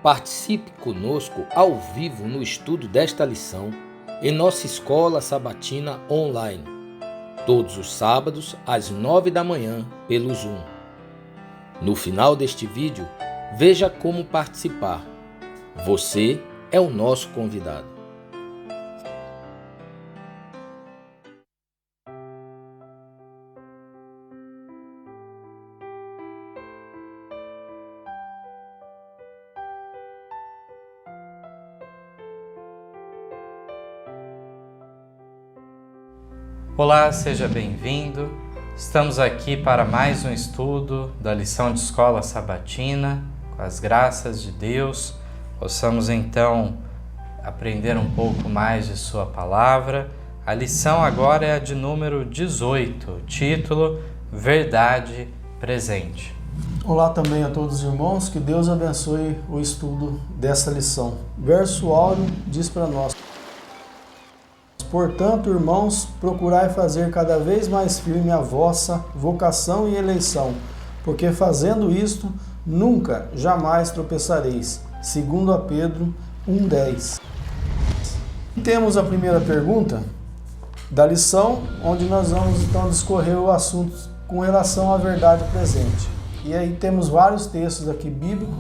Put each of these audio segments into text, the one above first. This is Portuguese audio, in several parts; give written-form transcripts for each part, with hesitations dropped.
Participe conosco ao vivo no estudo desta lição em nossa escola sabatina online, todos os sábados às 9 da manhã pelo Zoom. No final deste vídeo, veja como participar. Você é o nosso convidado. Olá, seja bem-vindo. Estamos aqui para mais um estudo da lição de escola sabatina. Com as graças de Deus, possamos então aprender um pouco mais de sua palavra. A lição agora é a de número 18, título Verdade Presente. Olá também a todos os irmãos, que Deus abençoe o estudo dessa lição. Verso áureo diz para nós: portanto, irmãos, procurai fazer cada vez mais firme a vossa vocação e eleição, porque fazendo isto, nunca, jamais tropeçareis. 2 Pedro 1,10. Temos a primeira pergunta da lição, onde nós vamos então discorrer o assunto com relação à verdade presente. E aí temos vários textos aqui bíblicos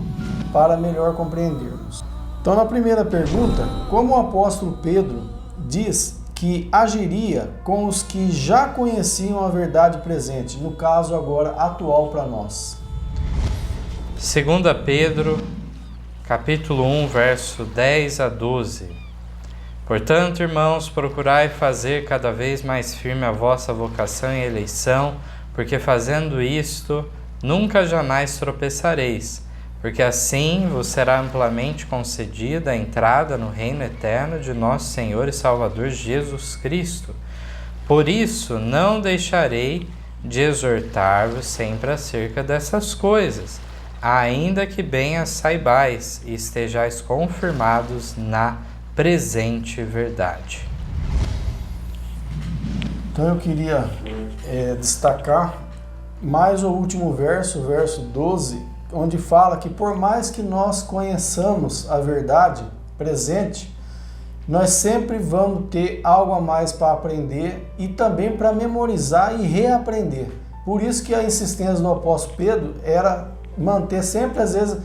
para melhor compreendermos. Então, na primeira pergunta, como o apóstolo Pedro diz que agiria com os que já conheciam a verdade presente, no caso agora atual para nós. 2 Pedro, capítulo 1, verso 10 a 12. Portanto, irmãos, procurai fazer cada vez mais firme a vossa vocação e eleição, porque fazendo isto, nunca jamais tropeçareis, porque assim vos será amplamente concedida a entrada no reino eterno de nosso Senhor e Salvador Jesus Cristo. Por isso, não deixarei de exortar-vos sempre acerca dessas coisas, ainda que bem as saibais e estejais confirmados na presente verdade. Então eu queria destacar mais o último verso, verso 12, onde fala que por mais que nós conheçamos a verdade presente, nós sempre vamos ter algo a mais para aprender e também para memorizar e reaprender. Por isso que a insistência do apóstolo Pedro era manter sempre, às vezes,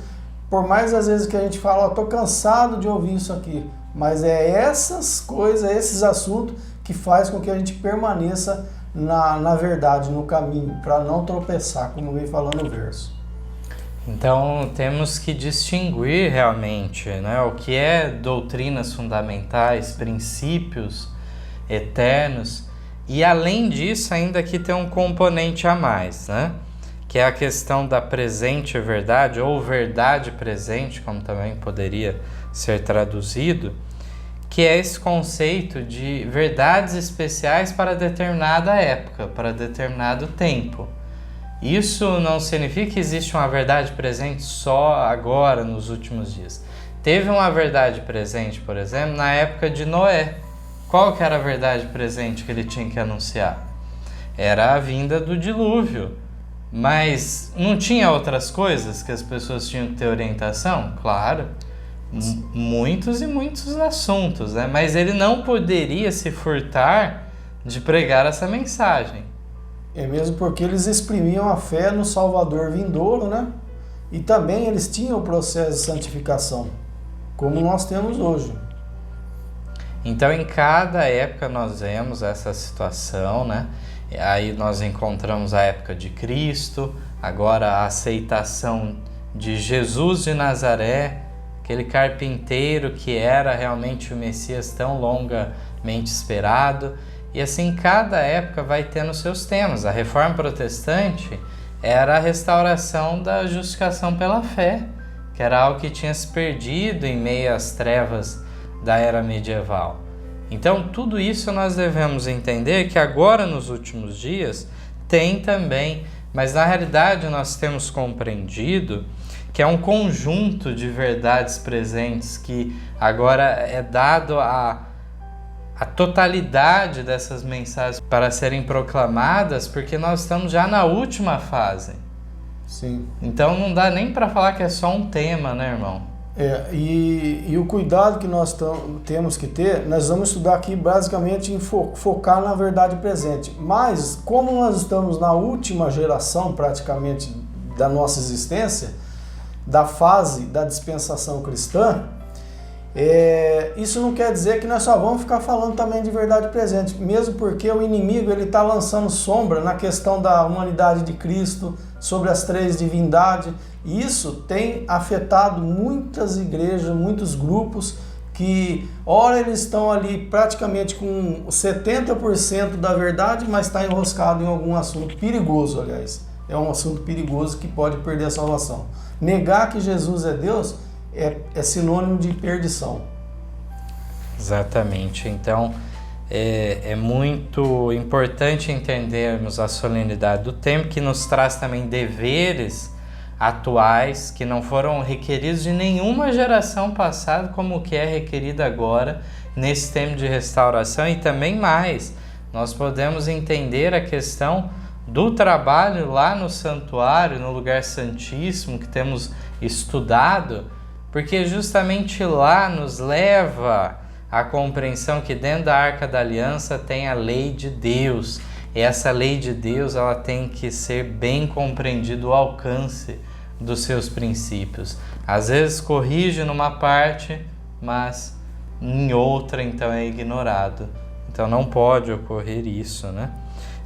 por mais às vezes que a gente fala, estou cansado de ouvir isso aqui, mas é essas coisas, esses assuntos que faz com que a gente permaneça na verdade, no caminho, para não tropeçar, como vem falando o verso. Então, temos que distinguir realmente, né, o que é doutrinas fundamentais, princípios eternos, e além disso, ainda aqui tem um componente a mais, né, que é a questão da presente verdade, ou verdade presente, como também poderia ser traduzido, que é esse conceito de verdades especiais para determinada época, para determinado tempo. Isso não significa que existe uma verdade presente só agora, nos últimos dias. Teve uma verdade presente, por exemplo, na época de Noé. Qual que era a verdade presente que ele tinha que anunciar? Era a vinda do dilúvio. Mas não tinha outras coisas que as pessoas tinham que ter orientação? Claro, muitos e muitos assuntos, né? Mas ele não poderia se furtar de pregar essa mensagem. É mesmo porque eles exprimiam a fé no Salvador vindouro, né? E também eles tinham o processo de santificação, como nós temos hoje. Então, em cada época nós vemos essa situação, né? Aí nós encontramos a época de Cristo, agora a aceitação de Jesus de Nazaré, aquele carpinteiro que era realmente o Messias tão longamente esperado. E assim, cada época vai tendo seus temas. A Reforma Protestante era a restauração da justificação pela fé, que era algo que tinha se perdido em meio às trevas da era medieval. Então, tudo isso nós devemos entender que agora, nos últimos dias, tem também, mas na realidade nós temos compreendido que é um conjunto de verdades presentes que agora é dado a totalidade dessas mensagens para serem proclamadas, porque nós estamos já na última fase. Sim. Então não dá nem para falar que é só um tema, né, irmão? E o cuidado que nós temos que ter, nós vamos estudar aqui basicamente em focar na verdade presente. Mas, como nós estamos na última geração praticamente da nossa existência, da fase da dispensação cristã, isso não quer dizer que nós só vamos ficar falando também de verdade presente, mesmo porque o inimigo está lançando sombra na questão da humanidade de Cristo, sobre as três divindades. E isso tem afetado muitas igrejas, muitos grupos que, ora, eles estão ali praticamente com 70% da verdade, mas está enroscado em algum assunto perigoso, aliás. É um assunto perigoso que pode perder a salvação. Negar que Jesus é Deus é sinônimo de perdição. Exatamente. Então, é muito importante entendermos a solenidade do tempo, que nos traz também deveres atuais que não foram requeridos de nenhuma geração passada, como o que é requerido agora nesse tempo de restauração. E também mais, nós podemos entender a questão do trabalho lá no santuário, no lugar santíssimo, que temos estudado, porque justamente lá nos leva à compreensão que dentro da Arca da Aliança tem a lei de Deus. E essa lei de Deus, ela tem que ser bem compreendido o alcance dos seus princípios. Às vezes corrige numa parte, mas em outra então é ignorado. Então não pode ocorrer isso, né?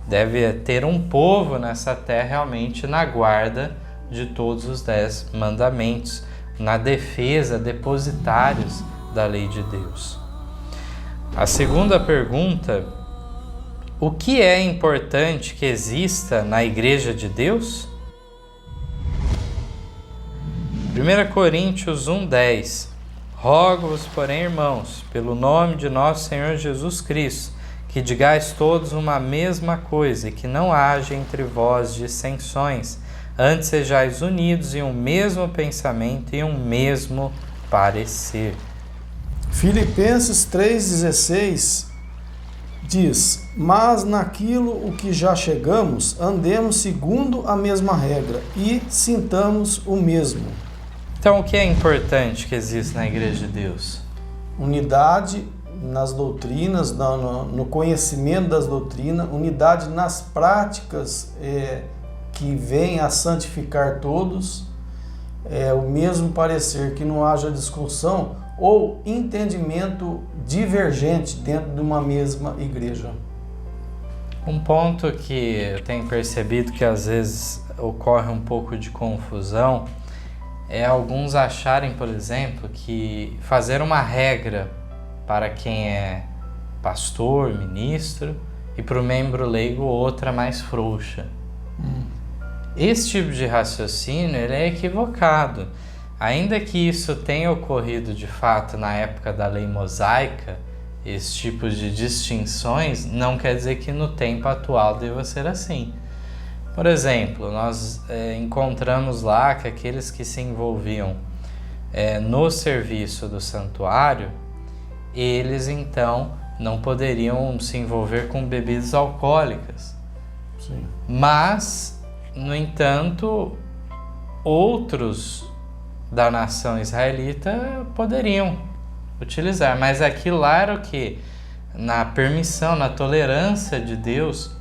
Deve ter um povo nessa terra realmente na guarda de todos os 10 mandamentos, na defesa, depositários da lei de Deus. A segunda pergunta: o que é importante que exista na Igreja de Deus? 1 Coríntios 1:10. Rogo-vos, porém, irmãos, pelo nome de nosso Senhor Jesus Cristo, que digais todos uma mesma coisa e que não haja entre vós dissensões, antes sejais unidos em um mesmo pensamento e um mesmo parecer. Filipenses 3,16 diz: mas naquilo o que já chegamos, andemos segundo a mesma regra e sintamos o mesmo. Então, o que é importante que existe na Igreja de Deus? Unidade nas doutrinas, no conhecimento das doutrinas, unidade nas práticas que vêm a santificar todos, o mesmo parecer, que não haja discussão ou entendimento divergente dentro de uma mesma igreja. Um ponto que eu tenho percebido que às vezes ocorre um pouco de confusão é alguns acharem, por exemplo, que fazer uma regra para quem é pastor, ministro, e para o membro leigo outra mais frouxa. Esse tipo de raciocínio ele é equivocado. Ainda que isso tenha ocorrido de fato na época da lei mosaica, esses tipos de distinções, não quer dizer que no tempo atual deva ser assim. Por exemplo, nós encontramos lá que aqueles que se envolviam no serviço do santuário, eles então não poderiam se envolver com bebidas alcoólicas. Sim. Mas, no entanto, outros da nação israelita poderiam utilizar. Mas aquilo lá era o que? Na permissão, na tolerância de Deus,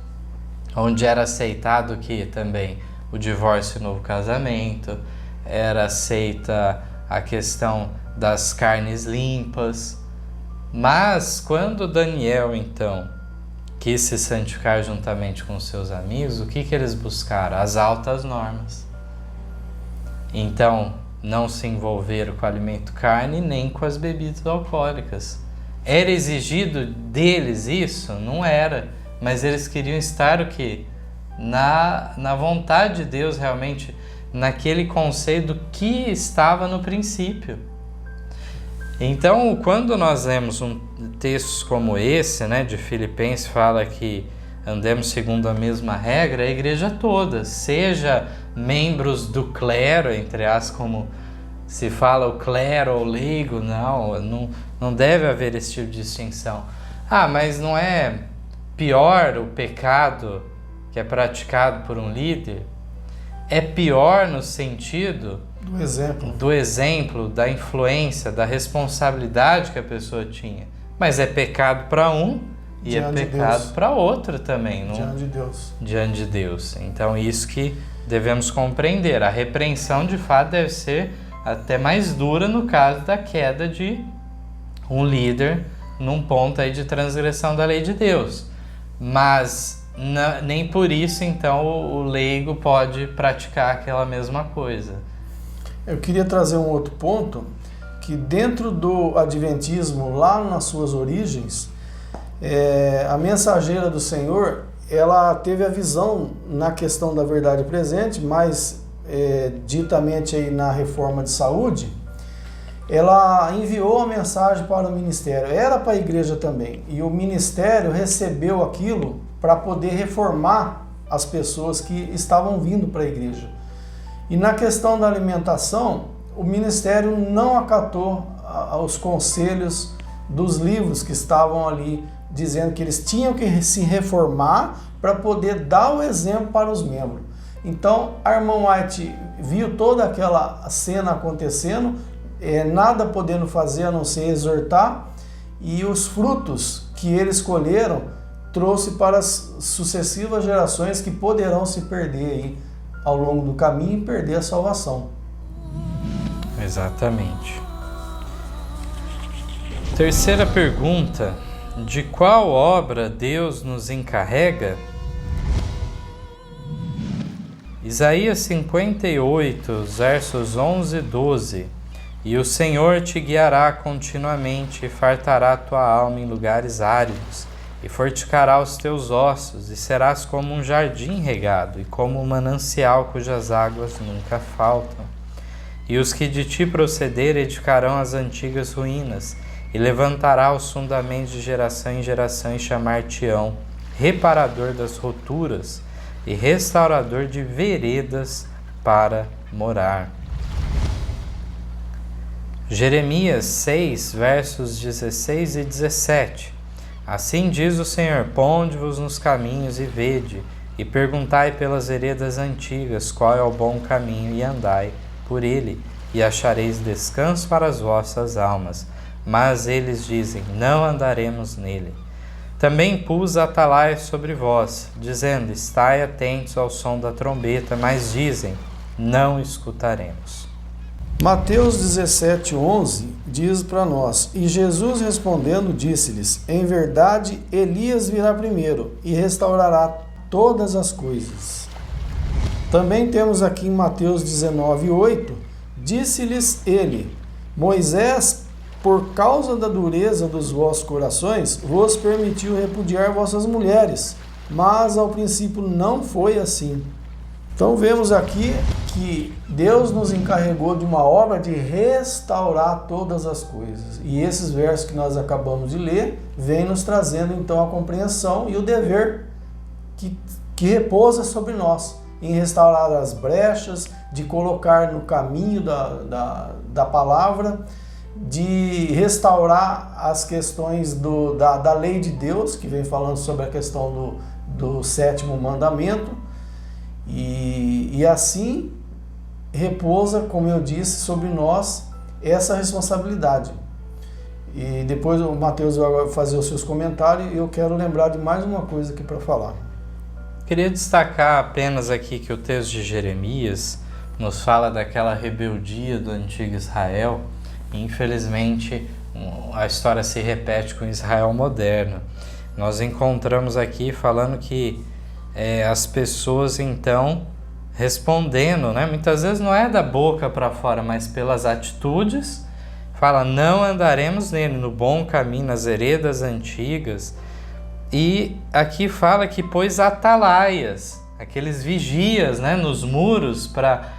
onde era aceitado que também o divórcio e o novo casamento, era aceita a questão das carnes limpas. Mas quando Daniel, então, quis se santificar juntamente com seus amigos, o que eles buscaram? As altas normas. Então, não se envolveram com o alimento carne nem com as bebidas alcoólicas. Era exigido deles isso? Não era. Mas eles queriam estar o quê? Na vontade de Deus, realmente, naquele conceito do que estava no princípio. Então, quando nós lemos um texto como esse, né, de Filipenses, fala que andemos segundo a mesma regra, a igreja toda, seja membros do clero, entre as como se fala o clero ou leigo, não deve haver esse tipo de distinção. Ah, mas não é pior o pecado que é praticado por um líder? É pior no sentido Do exemplo. Da influência, da responsabilidade que a pessoa tinha. Mas é pecado para um e Diante é pecado para outro também. Não? Diante de Deus. Diante de Deus. Então, isso que devemos compreender. A repreensão, de fato, deve ser até mais dura no caso da queda de um líder num ponto aí de transgressão da lei de Deus. Mas nem por isso, então, o leigo pode praticar aquela mesma coisa. Eu queria trazer um outro ponto, que dentro do adventismo, lá nas suas origens, a mensageira do Senhor, ela teve a visão na questão da verdade presente, mas ditamente aí na reforma de saúde, ela enviou a mensagem para o ministério, era para a igreja também, e o ministério recebeu aquilo para poder reformar as pessoas que estavam vindo para a igreja. E na questão da alimentação, o ministério não acatou os conselhos dos livros que estavam ali, dizendo que eles tinham que se reformar para poder dar o exemplo para os membros. Então, a irmã White viu toda aquela cena acontecendo, nada podendo fazer a não ser exortar, e os frutos que eles colheram trouxe para as sucessivas gerações que poderão se perder aí ao longo do caminho e perder a salvação. Exatamente. Terceira pergunta: de qual obra Deus nos encarrega? Isaías 58, versos 11 e 12. E o Senhor te guiará continuamente e fartará tua alma em lugares áridos, e fortificará os teus ossos, e serás como um jardim regado, e como um manancial cujas águas nunca faltam. E os que de ti proceder edificarão as antigas ruínas, e levantará os fundamentos de geração em geração, e chamar-te-ão reparador das roturas, e restaurador de veredas para morar. Jeremias 6, versos 16 e 17. Assim diz o Senhor: ponde-vos nos caminhos e vede, e perguntai pelas veredas antigas qual é o bom caminho, e andai por ele, e achareis descanso para as vossas almas. Mas eles dizem: não andaremos nele. Também pus atalaias sobre vós, dizendo: estai atentos ao som da trombeta, mas dizem: não escutaremos. Mateus 17:11 diz para nós: e Jesus respondendo disse-lhes: em verdade Elias virá primeiro e restaurará todas as coisas. Também temos aqui em Mateus 19:8, disse-lhes ele: Moisés, por causa da dureza dos vossos corações, vos permitiu repudiar vossas mulheres, mas ao princípio não foi assim. Então vemos aqui que Deus nos encarregou de uma obra de restaurar todas as coisas. E esses versos que nós acabamos de ler vêm nos trazendo então a compreensão e o dever que repousa sobre nós, em restaurar as brechas, de colocar no caminho da palavra, de restaurar as questões da lei de Deus, que vem falando sobre a questão do sétimo mandamento. E assim repousa, como eu disse, sobre nós essa responsabilidade. E depois o Mateus vai fazer os seus comentários e eu quero lembrar de mais uma coisa aqui para falar. Queria destacar apenas aqui que o texto de Jeremias nos fala daquela rebeldia do antigo Israel. E infelizmente a história se repete com Israel moderno. Nós encontramos aqui falando que as pessoas então respondendo, né? Muitas vezes não é da boca para fora, mas pelas atitudes, fala: não andaremos nele, no bom caminho, nas veredas antigas. E aqui fala que pôs atalaias, aqueles vigias, né, nos muros para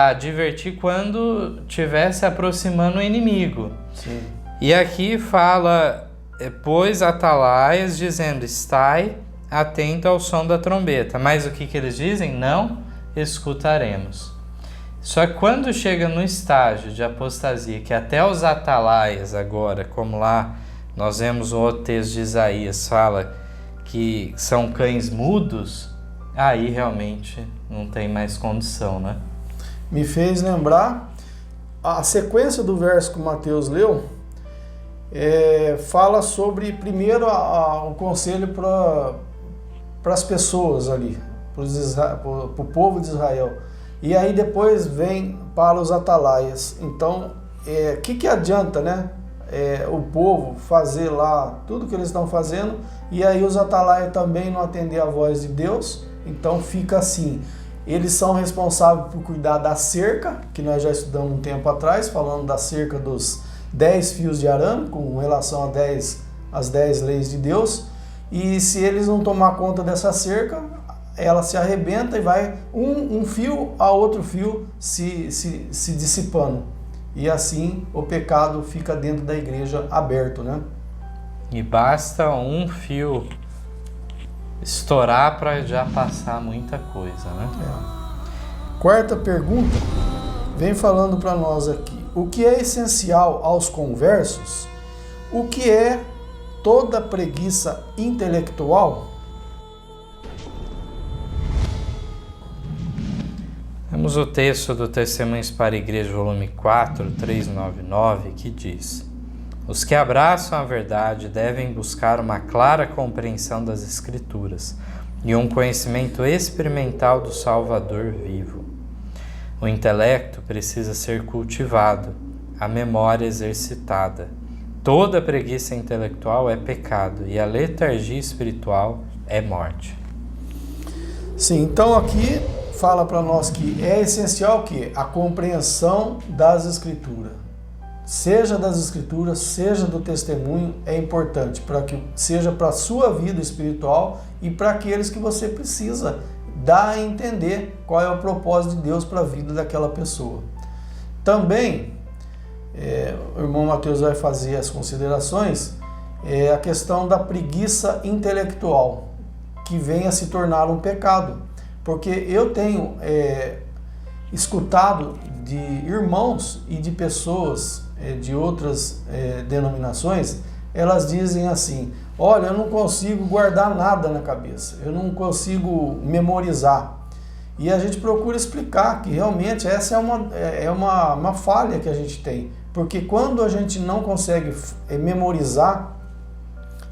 advertir quando estivesse aproximando o inimigo. Sim. E aqui fala: pôs atalaias, dizendo: estai atento ao som da trombeta. Mas o que eles dizem? Não escutaremos. Só que quando chega no estágio de apostasia, que até os atalaias agora, como lá nós vemos o outro texto de Isaías, fala que são cães mudos, aí realmente não tem mais condição, né? me fez lembrar a sequência do verso que o Mateus leu. Fala sobre, primeiro, o conselho para as pessoas ali, para o povo de Israel. E aí depois vem para os atalaias. Então, que adianta, né? O povo fazer lá tudo que eles estão fazendo, e aí os atalaias também não atender a voz de Deus. Então fica assim. Eles são responsáveis por cuidar da cerca, que nós já estudamos um tempo atrás, falando da cerca dos 10 fios de arame, com relação às 10 leis de Deus. E se eles não tomar conta dessa cerca, ela se arrebenta e vai um fio a outro fio se dissipando. E assim o pecado fica dentro da igreja aberto, né? E basta um fio estourar para já passar muita coisa, né? Quarta pergunta vem falando para nós aqui. O que é essencial aos conversos? O que é toda preguiça intelectual? Temos o texto do Testemunhos para a Igreja, volume 4, 399, que diz: os que abraçam a verdade devem buscar uma clara compreensão das Escrituras e um conhecimento experimental do Salvador vivo. O intelecto precisa ser cultivado, a memória exercitada. Toda preguiça intelectual é pecado e a letargia espiritual é morte. Sim, então aqui fala para nós que é essencial que a compreensão das Escrituras, seja das Escrituras, seja do testemunho, é importante para que seja para a sua vida espiritual e para aqueles que você precisa dar a entender qual é o propósito de Deus para a vida daquela pessoa. Também, o irmão Mateus vai fazer as considerações, a questão da preguiça intelectual, que vem a se tornar um pecado. Porque eu tenho escutado de irmãos e de pessoas de outras denominações, elas dizem assim: olha, eu não consigo guardar nada na cabeça, eu não consigo memorizar. E a gente procura explicar que realmente essa é uma falha que a gente tem. Porque quando a gente não consegue memorizar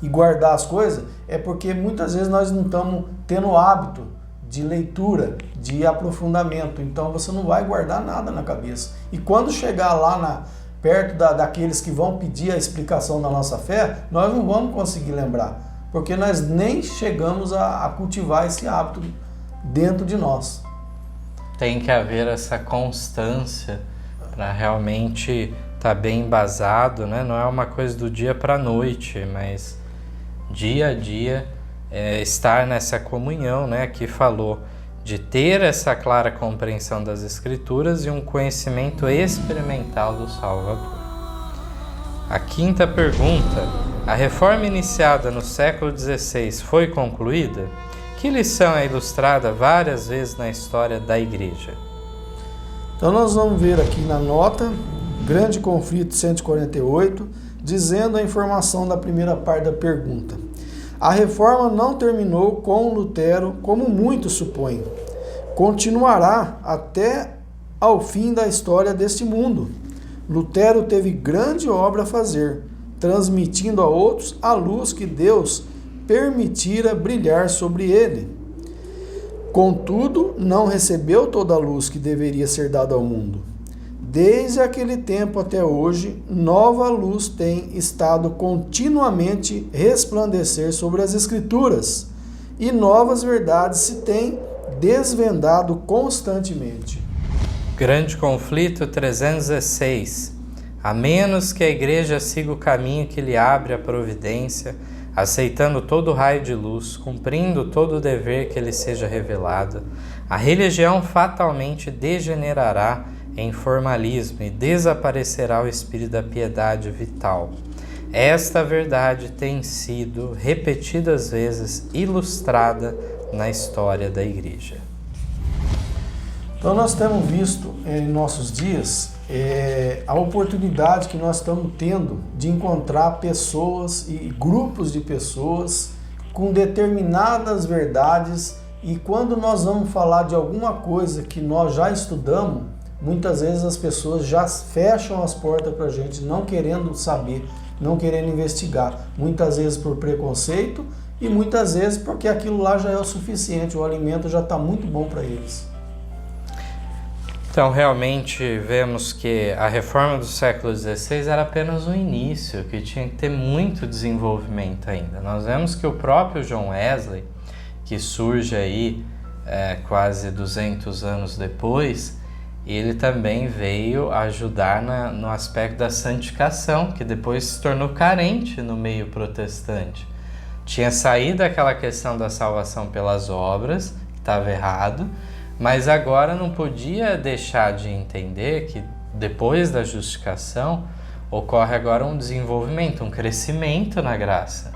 e guardar as coisas, é porque muitas vezes nós não estamos tendo o hábito de leitura, de aprofundamento. Então você não vai guardar nada na cabeça. E quando chegar lá perto daqueles que vão pedir a explicação da nossa fé, nós não vamos conseguir lembrar, porque nós nem chegamos a cultivar esse hábito dentro de nós. Tem que haver essa constância para realmente estar bem embasado, né? Não é uma coisa do dia para a noite, mas dia a dia estar nessa comunhão, né? Que falou de ter essa clara compreensão das Escrituras e um conhecimento experimental do Salvador. A quinta pergunta: a reforma iniciada no século XVI foi concluída? Que lição é ilustrada várias vezes na história da Igreja? Então nós vamos ver aqui na nota, Grande Conflito 148, dizendo a informação da primeira parte da pergunta. A reforma não terminou com Lutero, como muitos supõem. Continuará até ao fim da história deste mundo. Lutero teve grande obra a fazer, transmitindo a outros a luz que Deus permitira brilhar sobre ele. Contudo, não recebeu toda a luz que deveria ser dada ao mundo. Desde aquele tempo até hoje, nova luz tem estado continuamente resplandecer sobre as Escrituras, e novas verdades se têm desvendado constantemente. Grande Conflito 316. A menos que a Igreja siga o caminho que lhe abre a providência, aceitando todo o raio de luz, cumprindo todo o dever que lhe seja revelado, a religião fatalmente degenerará em formalismo e desaparecerá o espírito da piedade vital. Esta verdade tem sido repetidas vezes ilustrada na história da Igreja. Então nós temos visto em nossos dias a oportunidade que nós estamos tendo de encontrar pessoas e grupos de pessoas com determinadas verdades, e quando nós vamos falar de alguma coisa que nós já estudamos, muitas vezes as pessoas já fecham as portas para a gente, não querendo saber, não querendo investigar. Muitas vezes por preconceito e muitas vezes porque aquilo lá já é o suficiente, o alimento já está muito bom para eles. Então, realmente, vemos que a reforma do século XVI era apenas o início, que tinha que ter muito desenvolvimento ainda. Nós vemos que o próprio John Wesley, que surge aí quase 200 anos depois, ele também veio ajudar no aspecto da santificação, que depois se tornou carente no meio protestante. Tinha saído aquela questão da salvação pelas obras, que estava errado, mas agora não podia deixar de entender que depois da justificação ocorre agora um desenvolvimento, um crescimento na graça.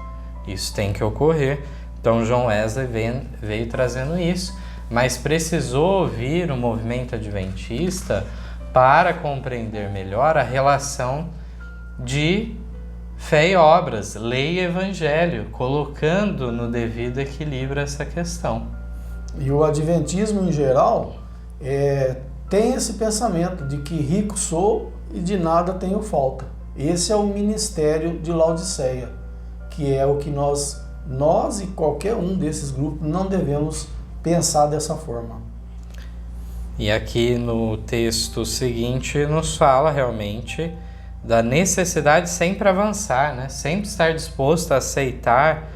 Isso tem que ocorrer. Então John Wesley veio trazendo isso, mas precisou ouvir o movimento adventista para compreender melhor a relação de fé e obras, lei e evangelho, colocando no devido equilíbrio essa questão. E o adventismo em geral tem esse pensamento de que rico sou e de nada tenho falta. Esse é o ministério de Laodiceia, que é o que nós e qualquer um desses grupos não devemos pensar dessa forma. E aqui no texto seguinte nos fala realmente da necessidade de sempre avançar, né? Sempre estar disposto a aceitar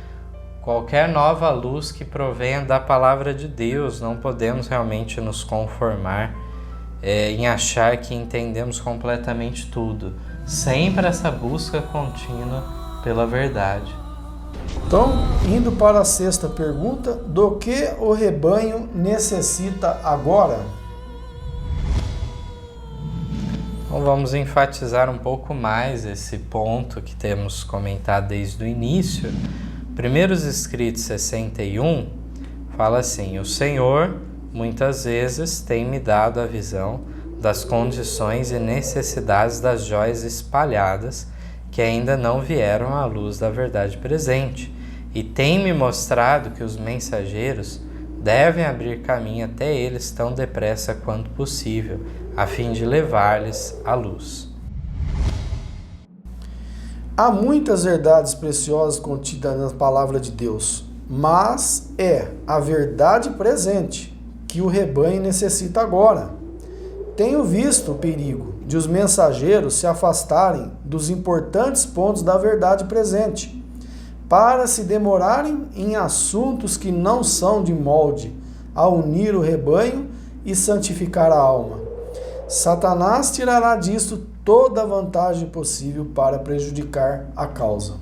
qualquer nova luz que provenha da palavra de Deus. Não podemos realmente nos conformar em achar que entendemos completamente tudo. Sempre essa busca contínua pela verdade. Então, indo para a sexta pergunta, do que o rebanho necessita agora? Então vamos enfatizar um pouco mais esse ponto que temos comentado desde o início. Primeiros Escritos 61 fala assim: o Senhor muitas vezes tem me dado a visão das condições e necessidades das joias espalhadas que ainda não vieram à luz da verdade presente, e tem me mostrado que os mensageiros devem abrir caminho até eles tão depressa quanto possível, a fim de levar-lhes a luz. Há muitas verdades preciosas contidas na palavra de Deus, mas é a verdade presente que o rebanho necessita agora. Tenho visto o perigo de os mensageiros se afastarem dos importantes pontos da verdade presente, para se demorarem em assuntos que não são de molde a unir o rebanho e santificar a alma. Satanás tirará disto toda a vantagem possível para prejudicar a causa.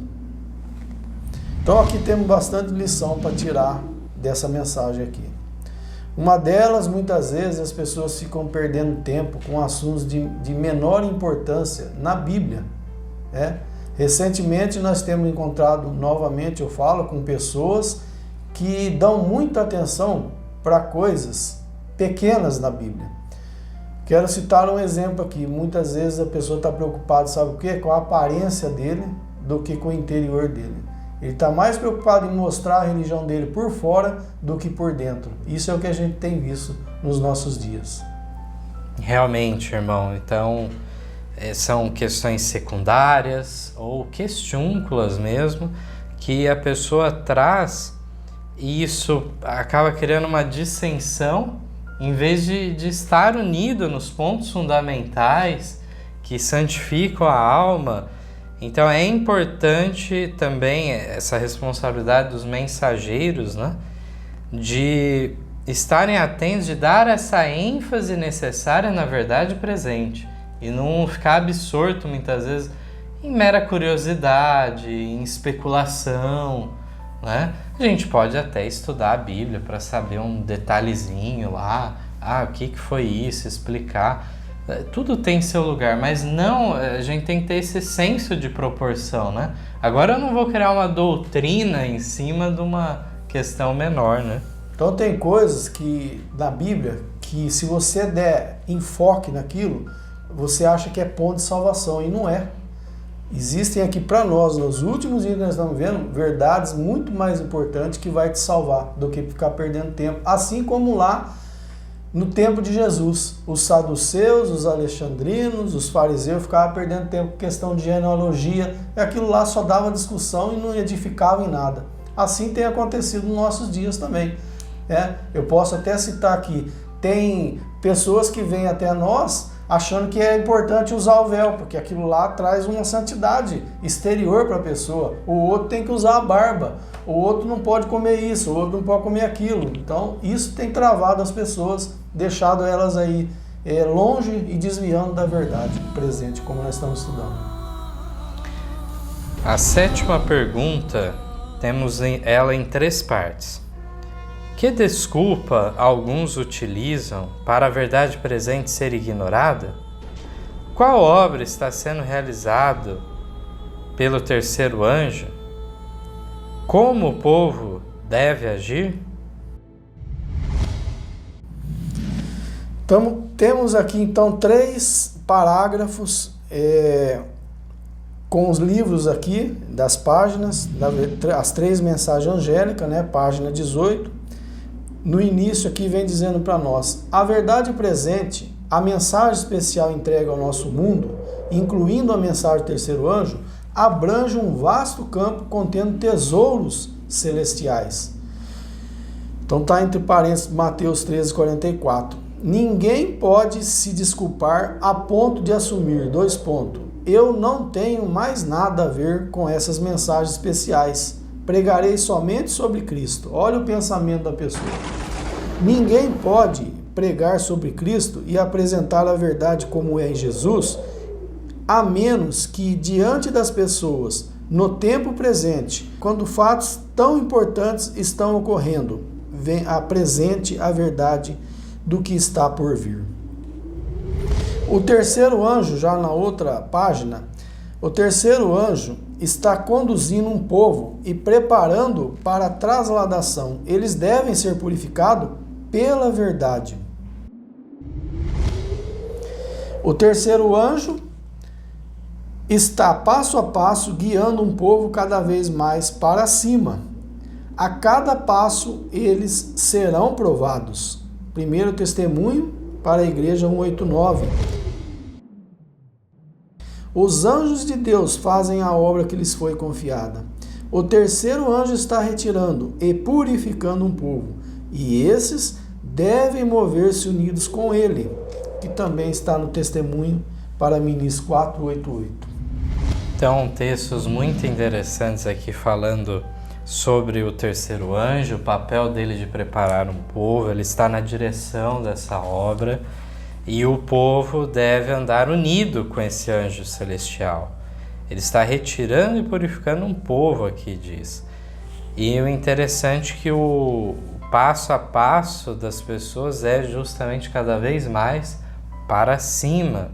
Então aqui temos bastante lição para tirar dessa mensagem aqui. Uma delas, muitas vezes, as pessoas ficam perdendo tempo com assuntos de menor importância na Bíblia. Recentemente nós temos encontrado, novamente eu falo, com pessoas que dão muita atenção para coisas pequenas na Bíblia. Quero citar um exemplo aqui. Muitas vezes a pessoa está preocupada, sabe o quê? Com a aparência dele do que com o interior dele. Ele está mais preocupado em mostrar a religião dele por fora do que por dentro. Isso é o que a gente tem visto nos nossos dias. Realmente, irmão. Então, são questões secundárias ou questiúnculas mesmo, que a pessoa traz e isso acaba criando uma dissensão, em vez de estar unido nos pontos fundamentais que santificam a alma. Então é importante também essa responsabilidade dos mensageiros, né? De estarem atentos, de dar essa ênfase necessária na verdade presente e não ficar absorto muitas vezes em mera curiosidade, em especulação, né? A gente pode até estudar a Bíblia para saber um detalhezinho lá, o que foi isso, explicar. Tudo tem seu lugar, mas não, a gente tem que ter esse senso de proporção, né? Agora eu não vou criar uma doutrina em cima de uma questão menor, né? Então tem coisas que na Bíblia que se você der enfoque naquilo, você acha que é ponto de salvação, e não é. Existem aqui para nós, nos últimos dias que nós estamos vendo, verdades muito mais importantes que vai te salvar do que ficar perdendo tempo. Assim como lá no tempo de Jesus. Os saduceus, os alexandrinos, os fariseus ficavam perdendo tempo com questão de genealogia, e aquilo lá só dava discussão e não edificava em nada. Assim tem acontecido nos nossos dias também. Eu posso até citar aqui, tem pessoas que vêm até nós achando que é importante usar o véu, porque aquilo lá traz uma santidade exterior para a pessoa. O outro tem que usar a barba, o outro não pode comer isso, o outro não pode comer aquilo. Então isso tem travado as pessoas, deixado elas aí longe e desviando da verdade presente, como nós estamos estudando. A 7ª pergunta, temos ela em 3 partes. Que desculpa alguns utilizam para a verdade presente ser ignorada? Qual obra está sendo realizada pelo terceiro anjo? Como o povo deve agir? Temos aqui então 3 parágrafos com os livros aqui das páginas, as 3 mensagens angélicas, página 18. No início aqui vem dizendo para nós: a verdade presente, a mensagem especial entregue ao nosso mundo, incluindo a mensagem do terceiro anjo, abrange um vasto campo contendo tesouros celestiais. Então está entre parênteses Mateus 13:44. Ninguém pode se desculpar a ponto de assumir, eu não tenho mais nada a ver com essas mensagens especiais. Pregarei somente sobre Cristo. Olha o pensamento da pessoa. Ninguém pode pregar sobre Cristo e apresentar a verdade como é em Jesus, a menos que diante das pessoas, no tempo presente, quando fatos tão importantes estão ocorrendo, apresente a verdade do que está por vir. O terceiro anjo, já na outra página, o terceiro anjo está conduzindo um povo e preparando para a trasladação. Eles devem ser purificados pela verdade. O terceiro anjo está passo a passo guiando um povo cada vez mais para cima. A cada passo eles serão provados. Primeiro testemunho para a igreja 189. Os anjos de Deus fazem a obra que lhes foi confiada. O terceiro anjo está retirando e purificando um povo, e esses devem mover-se unidos com ele, que também está no testemunho para Ministros 488. Então, textos muito interessantes aqui falando sobre o terceiro anjo, o papel dele de preparar um povo. Ele está na direção dessa obra. E o povo deve andar unido com esse anjo celestial. Ele está retirando e purificando um povo aqui, diz. E o interessante é que o passo a passo das pessoas é justamente cada vez mais para cima.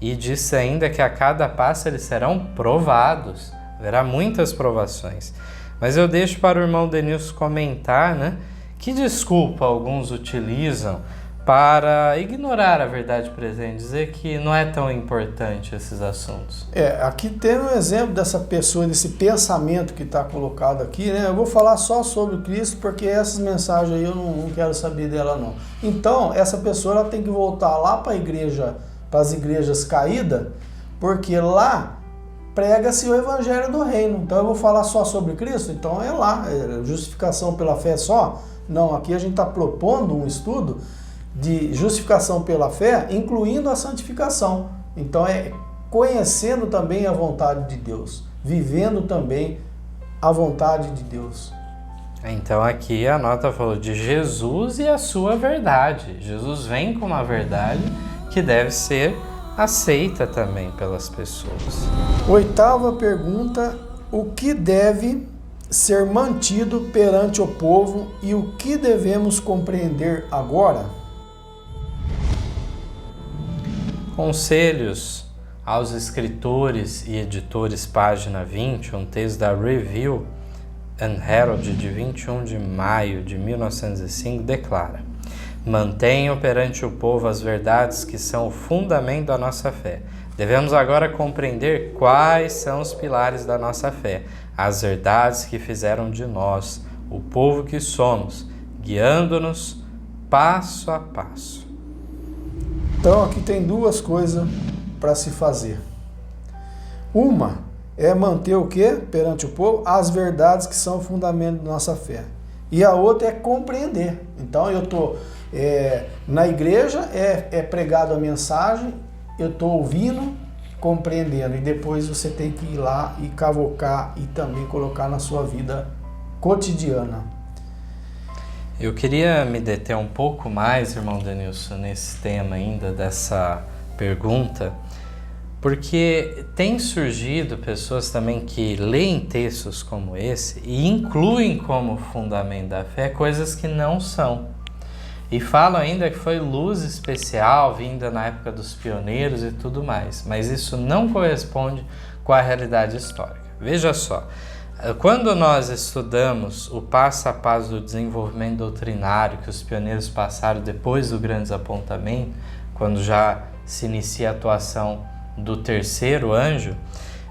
E diz ainda que a cada passo eles serão provados. Haverá muitas provações. Mas eu deixo para o irmão Denilson comentar, que desculpa alguns utilizam para ignorar a verdade presente, dizer que não é tão importante esses assuntos. Aqui tem um exemplo dessa pessoa, desse pensamento que está colocado aqui, Eu vou falar só sobre Cristo, porque essas mensagens aí eu não quero saber dela não. Então, essa pessoa ela tem que voltar lá para a igreja, para as igrejas caídas, porque lá prega-se o evangelho do reino. Então eu vou falar só sobre Cristo? Então é lá, justificação pela fé só? Não, aqui a gente está propondo um estudo de justificação pela fé, incluindo a santificação. Então é conhecendo também a vontade de Deus, vivendo também a vontade de Deus. Então aqui a nota falou de Jesus e a sua verdade. Jesus vem com uma verdade que deve ser aceita também pelas pessoas. 8ª pergunta: o que deve ser mantido perante o povo e o que devemos compreender agora? Conselhos aos escritores e editores, página 20, um texto da Review and Herald de 21 de maio de 1905, declara: mantenham perante o povo as verdades que são o fundamento da nossa fé. Devemos agora compreender quais são os pilares da nossa fé, as verdades que fizeram de nós o povo que somos, guiando-nos passo a passo. Então aqui tem duas coisas para se fazer. Uma é manter o quê? Perante o povo, as verdades que são o fundamento da nossa fé. E a outra é compreender. Então eu estou na igreja, é pregado a mensagem, eu estou ouvindo, compreendendo. E depois você tem que ir lá e cavocar e também colocar na sua vida cotidiana. Eu queria me deter um pouco mais, irmão Denilson, nesse tema ainda dessa pergunta, porque tem surgido pessoas também que leem textos como esse e incluem como fundamento da fé coisas que não são. E falam ainda que foi luz especial vinda na época dos pioneiros e tudo mais, mas isso não corresponde com a realidade histórica. Veja só. Quando nós estudamos o passo a passo do desenvolvimento doutrinário que os pioneiros passaram depois do grande desapontamento, quando já se inicia a atuação do terceiro anjo,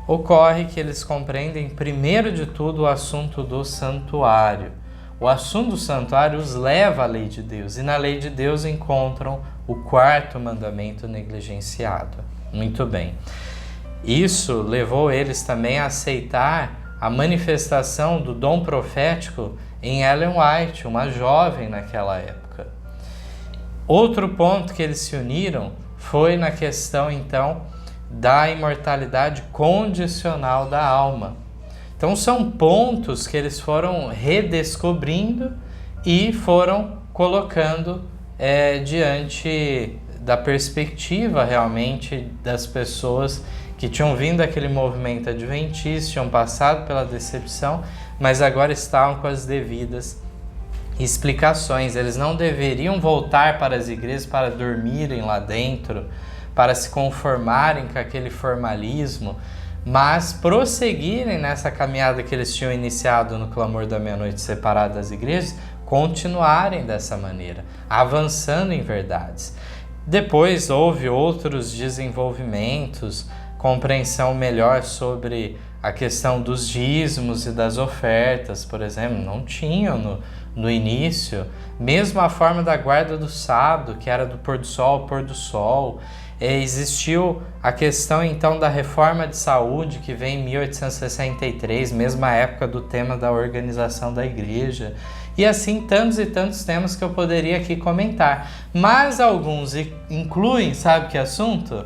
ocorre que eles compreendem primeiro de tudo o assunto do santuário. O assunto do santuário os leva à lei de Deus, e na lei de Deus encontram o quarto mandamento negligenciado. Muito bem. Isso levou eles também a aceitar a manifestação do dom profético em Ellen White, uma jovem naquela época. Outro ponto que eles se uniram foi na questão, então, da imortalidade condicional da alma. Então, são pontos que eles foram redescobrindo e foram colocando diante da perspectiva, realmente, das pessoas que tinham vindo daquele movimento adventista, tinham passado pela decepção, mas agora estavam com as devidas explicações. Eles não deveriam voltar para as igrejas para dormirem lá dentro, para se conformarem com aquele formalismo, mas prosseguirem nessa caminhada que eles tinham iniciado no clamor da meia-noite separado das igrejas, continuarem dessa maneira, avançando em verdades. Depois houve outros desenvolvimentos, compreensão melhor sobre a questão dos dízimos e das ofertas, por exemplo, não tinham no início. Mesmo a forma da guarda do sábado, que era do pôr do sol ao pôr do sol. Existiu a questão então da reforma de saúde, que vem em 1863, mesma época do tema da organização da igreja. E assim tantos e tantos temas que eu poderia aqui comentar. Mas alguns incluem, sabe que assunto?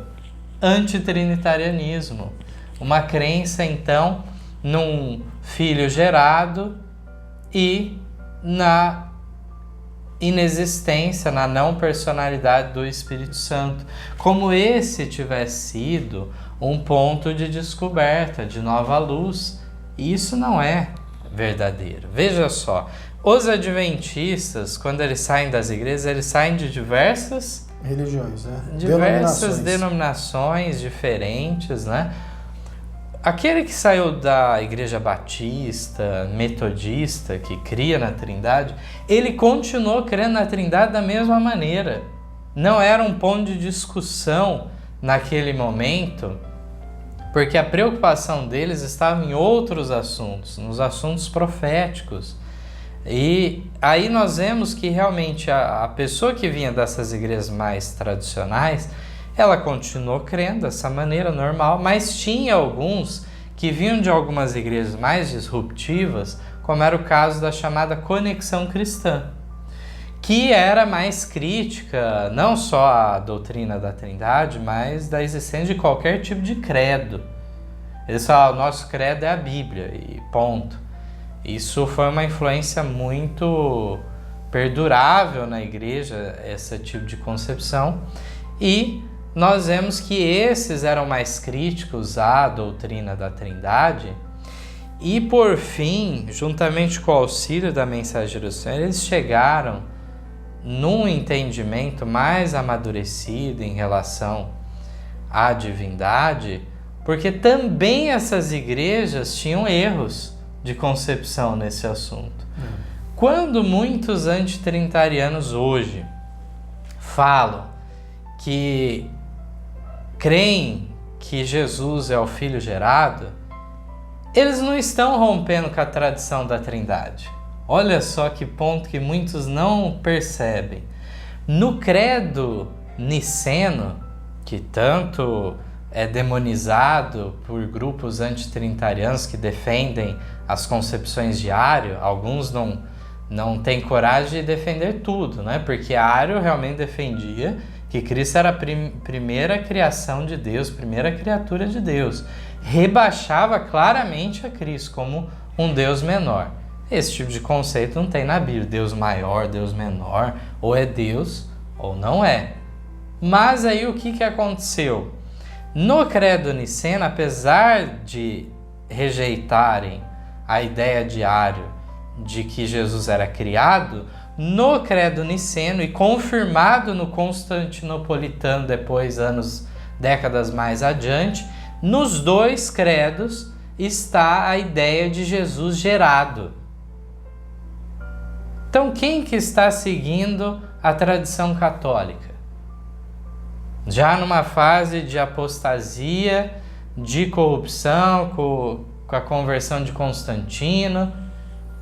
Antitrinitarianismo, uma crença então num filho gerado e na inexistência, na não personalidade do Espírito Santo, como esse tivesse sido um ponto de descoberta, de nova luz. E isso não é verdadeiro. Veja só, os adventistas, quando eles saem das igrejas, eles saem de diversas religiões, né? Diversas denominações diferentes, né? Aquele que saiu da igreja batista, metodista, que cria na Trindade, ele continuou crendo na Trindade da mesma maneira. Não era um ponto de discussão naquele momento, porque a preocupação deles estava em outros assuntos, nos assuntos proféticos. E aí nós vemos que realmente a pessoa que vinha dessas igrejas mais tradicionais, ela continuou crendo dessa maneira normal, mas tinha alguns que vinham de algumas igrejas mais disruptivas, como era o caso da chamada Conexão Cristã, que era mais crítica não só à doutrina da Trindade, mas da existência de qualquer tipo de credo. Eles falavam, o nosso credo é a Bíblia e ponto. Isso foi uma influência muito perdurável na igreja, esse tipo de concepção, e nós vemos que esses eram mais críticos à doutrina da Trindade, e por fim, juntamente com o auxílio da mensageira do Senhor, eles chegaram num entendimento mais amadurecido em relação à divindade, porque também essas igrejas tinham erros de concepção nesse assunto. Quando muitos antitrinitarianos hoje falam que creem que Jesus é o Filho gerado, eles não estão rompendo com a tradição da Trindade. Olha só que ponto que muitos não percebem. No credo niceno, que tanto é demonizado por grupos antitrinitarianos que defendem as concepções de Ário, alguns não têm coragem de defender tudo, né? Porque Ário realmente defendia que Cristo era a primeira criação de Deus, primeira criatura de Deus. Rebaixava claramente a Cristo como um Deus menor. Esse tipo de conceito não tem na Bíblia. Deus maior, Deus menor, ou é Deus ou não é. Mas aí o que aconteceu? No credo niceno, apesar de rejeitarem a ideia de Ário de que Jesus era criado, no credo niceno e confirmado no constantinopolitano depois, décadas mais adiante, nos dois credos está a ideia de Jesus gerado. Então, quem que está seguindo a tradição católica? Já numa fase de apostasia, de corrupção, com a conversão de Constantino,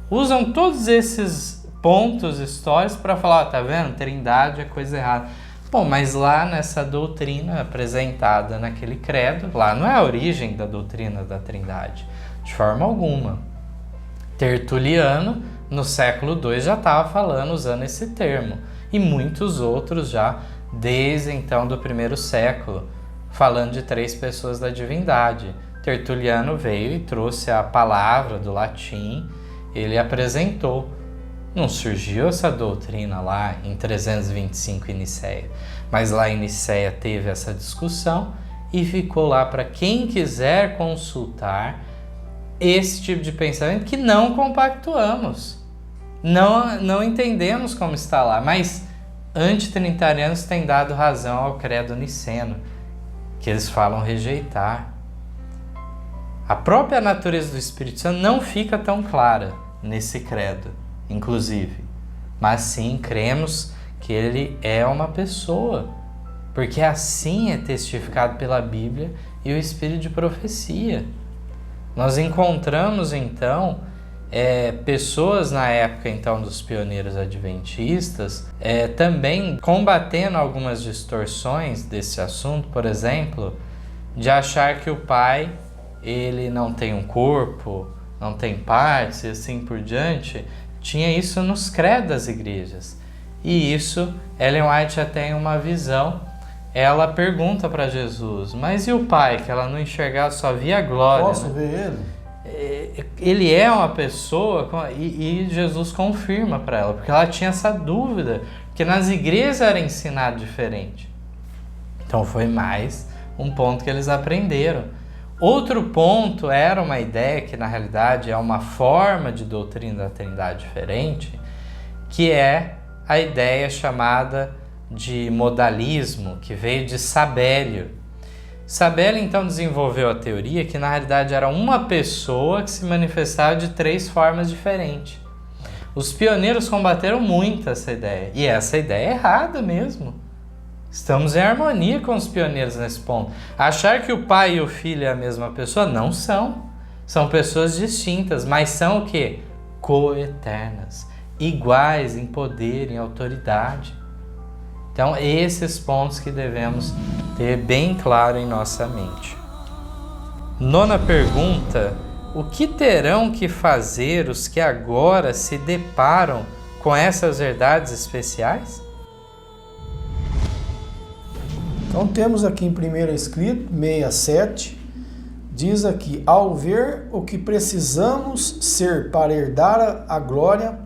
usam todos esses pontos históricos para falar, tá vendo? Trindade é coisa errada. Bom, mas lá nessa doutrina apresentada naquele credo, lá não é a origem da doutrina da Trindade, de forma alguma. Tertuliano, no século II, já estava falando, usando esse termo, e muitos outros já, desde então do primeiro século, falando de três pessoas da divindade. Tertuliano veio e trouxe a palavra do latim, ele apresentou. Não surgiu essa doutrina lá em 325 em Nicéia, mas lá em Nicéia teve essa discussão e ficou lá para quem quiser consultar esse tipo de pensamento que não compactuamos, não entendemos como está lá, mas antitrinitarianos têm dado razão ao credo niceno, que eles falam rejeitar. A própria natureza do Espírito Santo não fica tão clara nesse credo, inclusive, mas sim cremos que ele é uma pessoa, porque assim é testificado pela Bíblia e o Espírito de profecia. Nós encontramos então pessoas na época então dos pioneiros adventistas também combatendo algumas distorções desse assunto, por exemplo, de achar que o Pai ele não tem um corpo, não tem partes e assim por diante. Tinha isso nos credos das igrejas. E isso, Ellen White já tem uma visão. Ela pergunta para Jesus, mas e o Pai, que ela não enxergava, só via a glória? Posso né? ver ele? Ele é uma pessoa, e Jesus confirma para ela, porque ela tinha essa dúvida, porque nas igrejas era ensinado diferente. Então foi mais um ponto que eles aprenderam. Outro ponto era uma ideia que na realidade é uma forma de doutrina da Trindade diferente, que é a ideia chamada de modalismo, que veio de Sabélio. Sabélio então desenvolveu a teoria que na realidade era uma pessoa que se manifestava de três formas diferentes. Os pioneiros combateram muito essa ideia, e essa ideia é errada mesmo. Estamos em harmonia com os pioneiros nesse ponto. Achar que o Pai e o Filho é a mesma pessoa, não são. São pessoas distintas, mas são o quê? Coeternas, iguais em poder, em autoridade. Então, esses pontos que devemos ter bem claro em nossa mente. Nona pergunta: o que terão que fazer os que agora se deparam com essas verdades especiais? Então temos aqui em 1 escrito, 67, diz aqui, ao ver o que precisamos ser para herdar a glória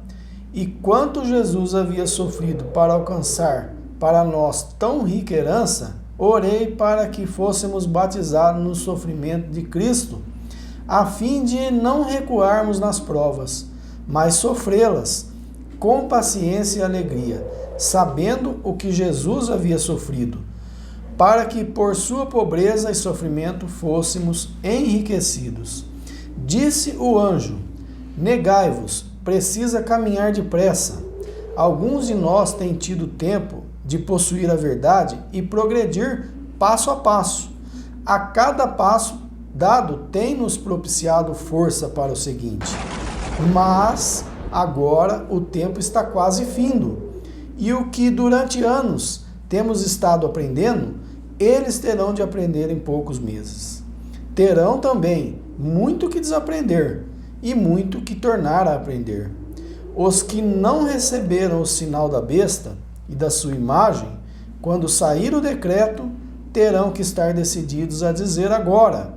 e quanto Jesus havia sofrido para alcançar para nós tão rica herança, orei para que fôssemos batizados no sofrimento de Cristo, a fim de não recuarmos nas provas, mas sofrê-las com paciência e alegria, sabendo o que Jesus havia sofrido, para que por sua pobreza e sofrimento fôssemos enriquecidos. Disse o anjo, negai-vos, precisa caminhar depressa. Alguns de nós têm tido tempo de possuir a verdade e progredir passo a passo. A cada passo dado tem nos propiciado força para o seguinte. Mas agora o tempo está quase findo, E o que durante anos temos estado aprendendo, eles terão de aprender em poucos meses. Terão também muito que desaprender e muito que tornar a aprender. Os que não receberam o sinal da besta e da sua imagem, quando sair o decreto, terão que estar decididos a dizer agora: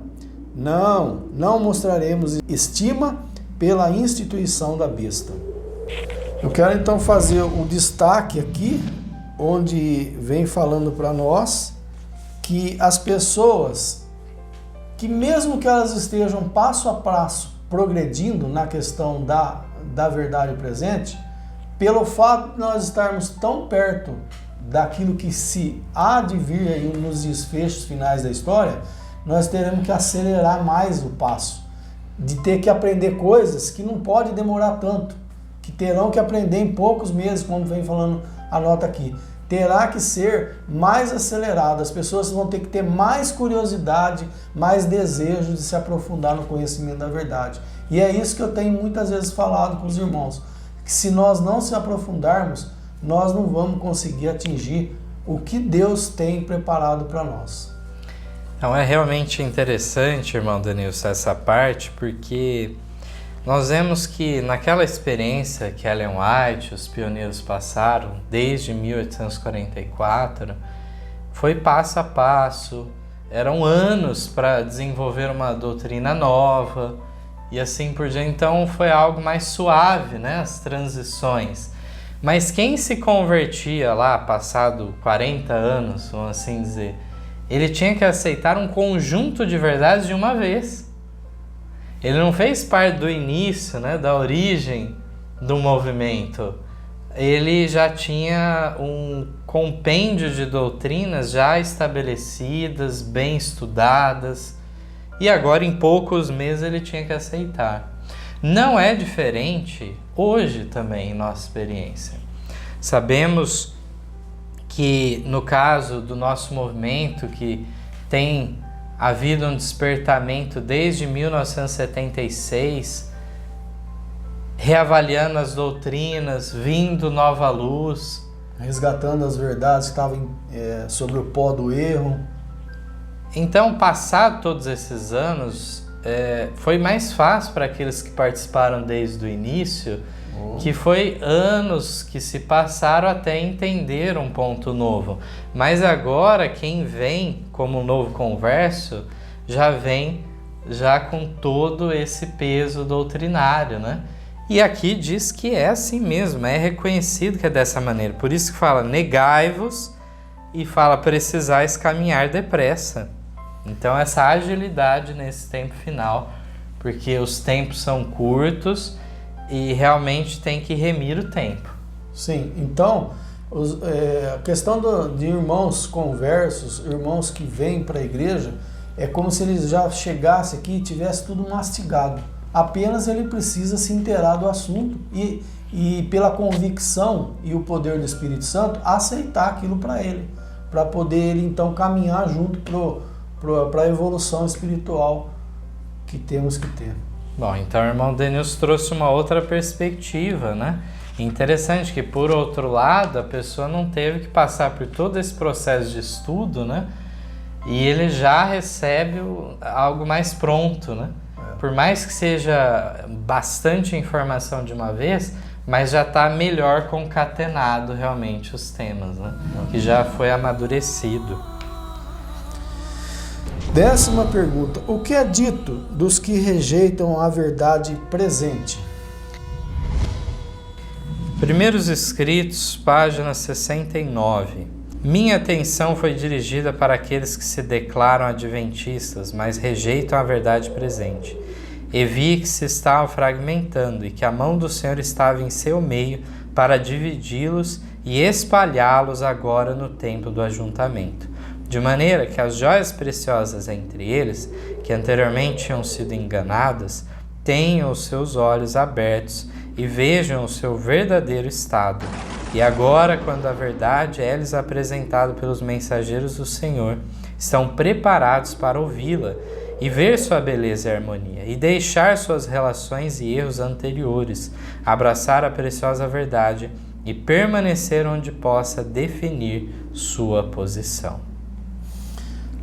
não mostraremos estima pela instituição da besta. Eu quero então fazer o destaque aqui, onde vem falando para nós que as pessoas, que mesmo que elas estejam passo a passo progredindo na questão da verdade presente, pelo fato de nós estarmos tão perto daquilo que se há de vir aí nos desfechos finais da história, nós teremos que acelerar mais o passo, de ter que aprender coisas que não pode demorar tanto, que terão que aprender em poucos meses, como vem falando a nota aqui. Terá que ser mais acelerado, as pessoas vão ter que ter mais curiosidade, mais desejo de se aprofundar no conhecimento da verdade. E é isso que eu tenho muitas vezes falado com os irmãos, que se nós não se aprofundarmos, nós não vamos conseguir atingir o que Deus tem preparado para nós. Então é realmente interessante, irmão Denilson, essa parte, porque nós vemos que naquela experiência que Ellen White, os pioneiros passaram desde 1844, foi passo a passo, eram anos para desenvolver uma doutrina nova e assim por diante. Então foi algo mais suave, né, as transições. Mas quem se convertia lá, passado 40 anos, vamos assim dizer, ele tinha que aceitar um conjunto de verdades de uma vez. Ele não fez parte do início, né, da origem do movimento. Ele já tinha um compêndio de doutrinas já estabelecidas, bem estudadas, e agora em poucos meses ele tinha que aceitar. Não é diferente hoje também em nossa experiência. Sabemos que no caso do nosso movimento, que tem havido um despertamento desde 1976, reavaliando as doutrinas, vindo nova luz, resgatando as verdades que estavam sobre o pó do erro. Então, passado todos esses anos, foi mais fácil para aqueles que participaram desde o início, que foi anos que se passaram até entender um ponto novo. Mas agora quem vem como um novo converso já vem já com todo esse peso doutrinário, né? E aqui diz que é assim mesmo, é reconhecido que é dessa maneira. Por isso que fala, negai-vos, e fala, precisais caminhar depressa. Então essa agilidade nesse tempo final, porque os tempos são curtos e realmente tem que remir o tempo. Sim, então a questão de irmãos conversos, irmãos que vêm para a igreja, é como se eles já chegassem aqui e tivesse tudo mastigado. Apenas ele precisa se inteirar do assunto e pela convicção e o poder do Espírito Santo, aceitar aquilo para ele, para poder ele então caminhar junto para a evolução espiritual que temos que ter. Bom, então o irmão Denilson trouxe uma outra perspectiva, né? Interessante que, por outro lado, a pessoa não teve que passar por todo esse processo de estudo, né? E ele já recebe algo mais pronto, né? Por mais que seja bastante informação de uma vez, mas já está melhor concatenado realmente os temas, né? Que já foi amadurecido. 10ª pergunta. O que é dito dos que rejeitam a verdade presente? Primeiros Escritos, página 69. Minha atenção foi dirigida para aqueles que se declaram adventistas, mas rejeitam a verdade presente. E vi que se estavam fragmentando e que a mão do Senhor estava em seu meio para dividi-los e espalhá-los agora no tempo do ajuntamento. De maneira que as joias preciosas entre eles, que anteriormente tinham sido enganadas, tenham os seus olhos abertos e vejam o seu verdadeiro estado. E agora, quando a verdade é-lhes apresentada pelos mensageiros do Senhor, estão preparados para ouvi-la e ver sua beleza e harmonia, e deixar suas relações e erros anteriores, abraçar a preciosa verdade e permanecer onde possa definir sua posição.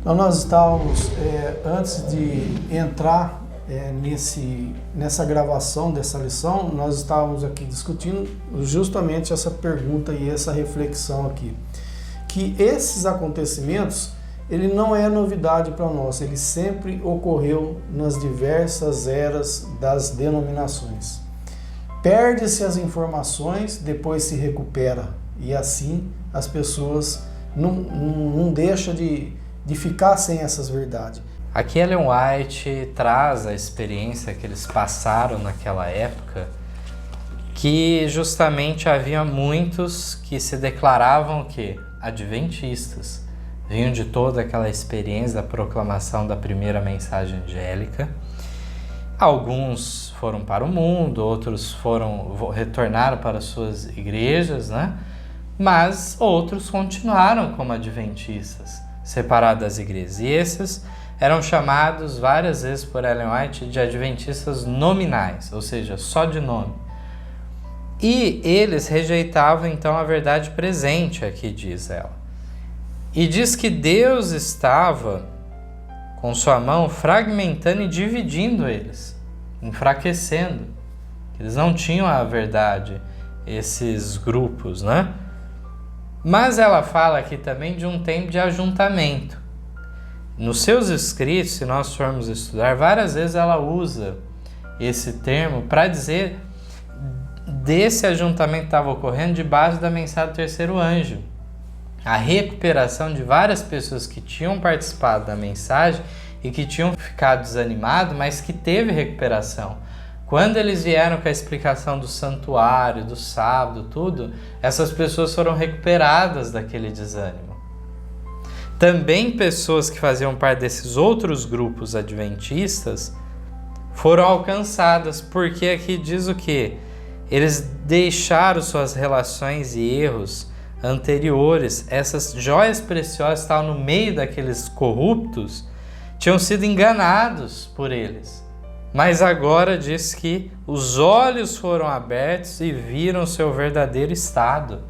Então nós estávamos, antes de entrar nessa gravação dessa lição, nós estávamos aqui discutindo justamente essa pergunta e essa reflexão aqui. Que esses acontecimentos, ele não é novidade para nós, ele sempre ocorreu nas diversas eras das denominações. Perde-se as informações, depois se recupera, e assim as pessoas não deixam de ficar sem essas verdades. Aqui Ellen White traz a experiência que eles passaram naquela época, que justamente havia muitos que se declaravam que adventistas, vinham de toda aquela experiência da proclamação da primeira mensagem angélica. Alguns foram para o mundo, outros retornaram para suas igrejas, né? Mas outros continuaram como adventistas, separados das igrejas. E esses eram chamados várias vezes por Ellen White de adventistas nominais, ou seja, só de nome. E eles rejeitavam então a verdade presente, aqui diz ela. E diz que Deus estava com sua mão fragmentando e dividindo eles, enfraquecendo. Eles não tinham a verdade, esses grupos, né? Mas ela fala aqui também de um tempo de ajuntamento. Nos seus escritos, se nós formos estudar, várias vezes ela usa esse termo para dizer desse ajuntamento que estava ocorrendo debaixo da mensagem do terceiro anjo. A recuperação de várias pessoas que tinham participado da mensagem e que tinham ficado desanimados, mas que teve recuperação. Quando eles vieram com a explicação do santuário, do sábado, tudo, essas pessoas foram recuperadas daquele desânimo. Também pessoas que faziam parte desses outros grupos adventistas foram alcançadas, porque aqui diz o quê? Eles deixaram suas relações e erros anteriores, essas joias preciosas estavam no meio daqueles corruptos, tinham sido enganados por eles. Mas agora diz que os olhos foram abertos e viram seu verdadeiro estado.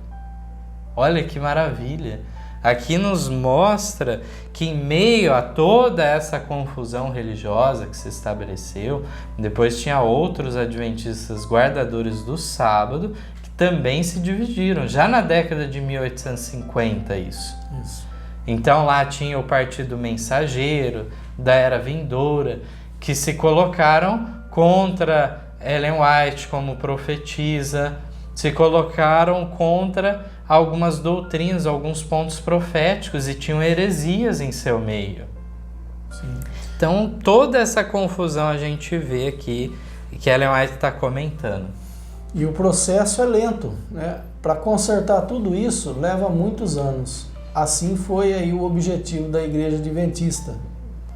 Olha que maravilha! Aqui nos mostra que em meio a toda essa confusão religiosa que se estabeleceu, depois tinha outros adventistas guardadores do sábado que também se dividiram, já na década de 1850 isso. Então lá tinha o Partido Mensageiro, da Era Vindoura, que se colocaram contra Ellen White como profetisa, se colocaram contra algumas doutrinas, alguns pontos proféticos e tinham heresias em seu meio. Sim. Então toda essa confusão a gente vê aqui que Ellen White está comentando. E o processo é lento, né? Para consertar tudo isso leva muitos anos. Assim foi aí o objetivo da Igreja Adventista.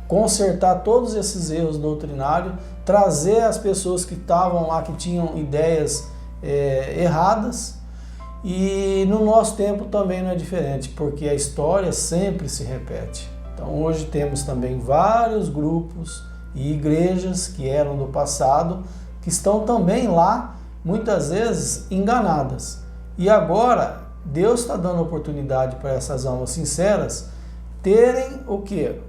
Consertar todos esses erros doutrinários, trazer as pessoas que estavam lá, que tinham ideias erradas. E no nosso tempo também não é diferente, porque a história sempre se repete. Então hoje temos também vários grupos e igrejas que eram do passado, que estão também lá, muitas vezes enganadas. E agora Deus está dando oportunidade para essas almas sinceras terem o quê?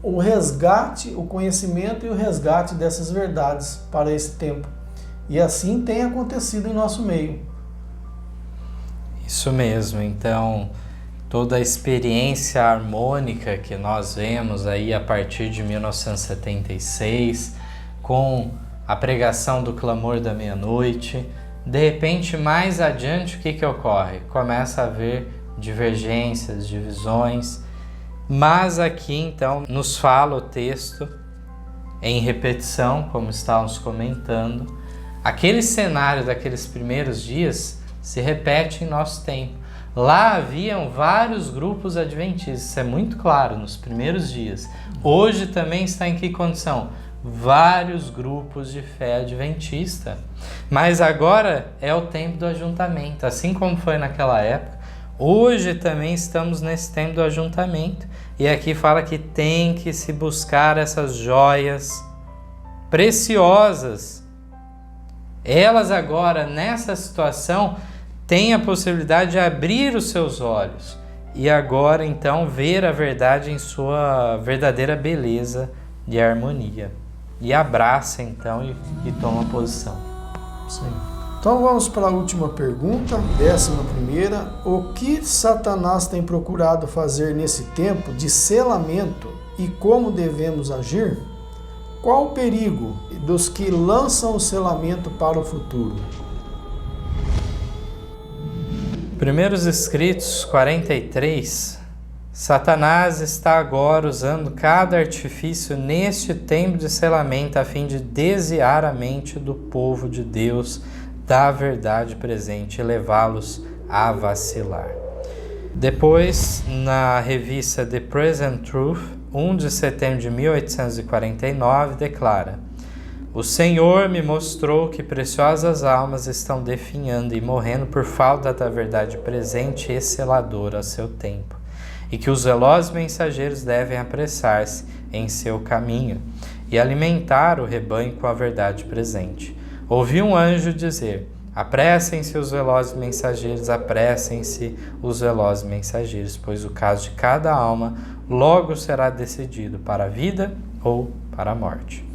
O resgate, o conhecimento e o resgate dessas verdades para esse tempo. E assim tem acontecido em nosso meio. Isso mesmo, então toda a experiência harmônica que nós vemos aí a partir de 1976, com a pregação do clamor da meia-noite, de repente mais adiante o que ocorre? Começa a haver divergências, divisões, mas aqui então nos fala o texto em repetição, como estávamos comentando, aquele cenário daqueles primeiros dias se repete em nosso tempo. Lá haviam vários grupos adventistas, isso é muito claro, nos primeiros dias. Hoje também está em que condição? Vários grupos de fé adventista. Mas agora é o tempo do ajuntamento, assim como foi naquela época. Hoje também estamos nesse tempo do ajuntamento. E aqui fala que tem que se buscar essas joias preciosas. Elas agora, nessa situação, tem a possibilidade de abrir os seus olhos e agora então ver a verdade em sua verdadeira beleza e harmonia. E abraça então e toma posição. Sim. Então vamos para a última pergunta, 11ª. O que Satanás tem procurado fazer nesse tempo de selamento e como devemos agir? Qual o perigo dos que lançam o selamento para o futuro? Primeiros Escritos 43, Satanás está agora usando cada artifício neste tempo de selamento a fim de desviar a mente do povo de Deus da verdade presente e levá-los a vacilar. Depois, na revista The Present Truth, 1 de setembro de 1849, declara: o Senhor me mostrou que preciosas almas estão definhando e morrendo por falta da verdade presente e seladora a seu tempo, e que os velozes mensageiros devem apressar-se em seu caminho e alimentar o rebanho com a verdade presente. Ouvi um anjo dizer: apressem-se os velozes mensageiros, apressem-se os velozes mensageiros, pois o caso de cada alma logo será decidido para a vida ou para a morte.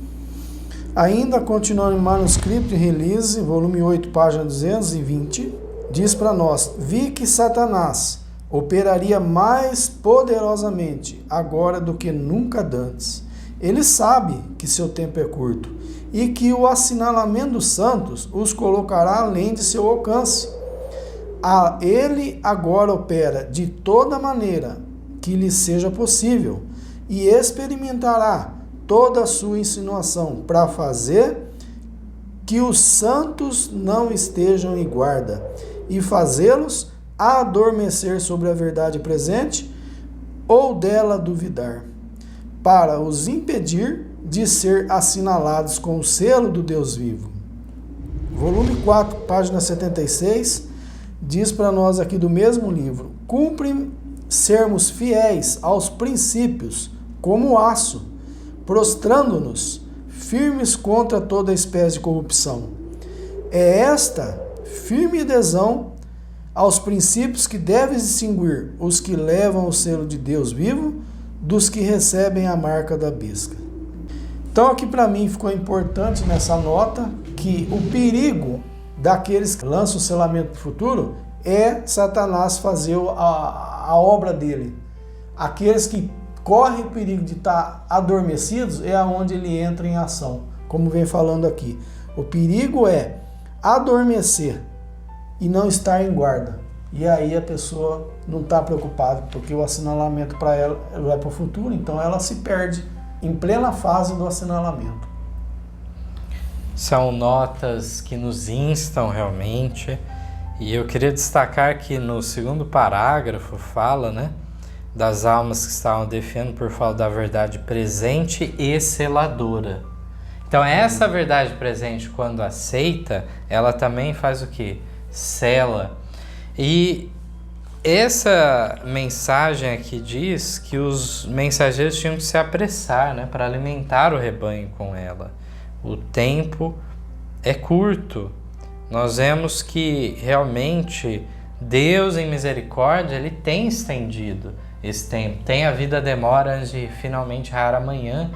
Ainda continuando em Manuscrito e Release, volume 8, página 220, diz para nós: vi que Satanás operaria mais poderosamente agora do que nunca dantes. Ele sabe que seu tempo é curto e que o assinalamento dos santos os colocará além de seu alcance. Ele agora opera de toda maneira que lhe seja possível e experimentará toda a sua insinuação para fazer que os santos não estejam em guarda e fazê-los adormecer sobre a verdade presente ou dela duvidar, para os impedir de ser assinalados com o selo do Deus vivo. Volume 4, página 76, diz para nós aqui do mesmo livro: cumpre sermos fiéis aos princípios como aço, prostrando-nos firmes contra toda espécie de corrupção. É esta firme adesão aos princípios que deve distinguir os que levam o selo de Deus vivo dos que recebem a marca da besta. Então aqui para mim ficou importante nessa nota que o perigo daqueles que lançam o selamento para o futuro é Satanás fazer a obra dele. Aqueles que correm o perigo de estar adormecidos é aonde ele entra em ação, como vem falando aqui. O perigo é adormecer e não estar em guarda. E aí a pessoa não está preocupada, porque o assinalamento para ela vai para o futuro, então ela se perde em plena fase do assinalamento. São notas que nos instam realmente, e eu queria destacar que no segundo parágrafo fala, das almas que estavam definhando por falta da verdade presente e seladora. Então essa verdade presente, quando aceita, ela também faz o quê? Sela. E essa mensagem aqui diz que os mensageiros tinham que se apressar, para alimentar o rebanho com ela. O tempo é curto. Nós vemos que realmente Deus, em misericórdia, Ele tem estendido esse tempo. Tem havido a demora antes de finalmente raiar amanhã,